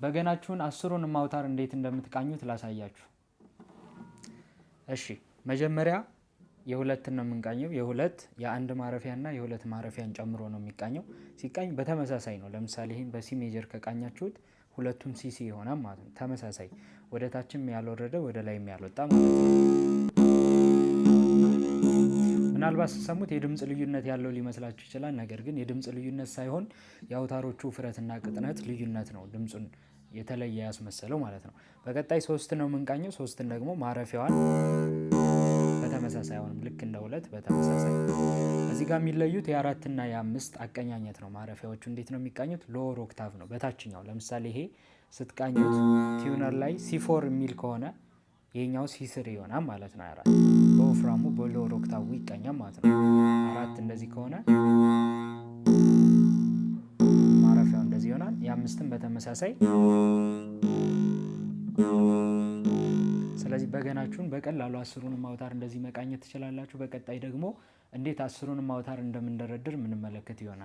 በገናችሁን አስሩንም አውታር እንዴት እንደምትቃኙት ላሳያችሁ። እሺ መጀመሪያ የሁለትን ነው የምንቃኘው። የሁለት የአንድ ማረፊያና የሁለት ማረፊያን ጨምሮ ነው የሚቃኘው። ሲቃኝ በተመሳሳይ ነው። ለምሳሌ ይሄን በሲ ሜጀር ከቃኛችሁት ሁለቱም ሲሲ ይሆናል ማለት ነው። ተመሳሳይ ወደ ታችም ያልወረደ ወደ ላይም ያልወጣ ማለት ነው። ምናልባት ስትሰሙት የድምጽ ልዩነት ያለው ሊመስላችሁ ይችላል። ነገር ግን የድምጽ ልዩነት ሳይሆን የአውታሮቹ ውፍረትና ቅጥነት ልዩነት ነው ድምጹን የተለየ ያስመሰለው ማለት ነው። በቀጣይ ሶስት ነው የምንቃኘው። ሶስትን ደግሞ ማረፊያዋን በተመሳሳይ አሁንም ልክ እንደ ሁለት በተመሳሳይ እዚህ ጋር የሚለዩት የአራትና የአምስት አቀኛኘት ነው። ማረፊያዎቹ እንዴት ነው የሚቃኙት? ሎወር ኦክታቭ ነው በታችኛው። ለምሳሌ ይሄ ስትቃኙት ቲዩነር ላይ ሲፎር የሚል ከሆነ ይሄኛው ሲስሪ ይሆናል ማለት ነው። አራት በወፍራሙ በሎወር ኦክታቭ ይቃኛል ማለት ነው። አራት እንደዚህ ከሆነ ማረፊያው እንደዚህ ይሆናል። የአምስትም በተመሳሳይ። ስለዚህ በገናችሁን በቀላሉ አስሩንም አውታር እንደዚህ መቃኘት ትችላላችሁ። በቀጣይ ደግሞ እንዴት አስሩንም አውታር እንደምንደረድር ምንመለከት ይሆናል።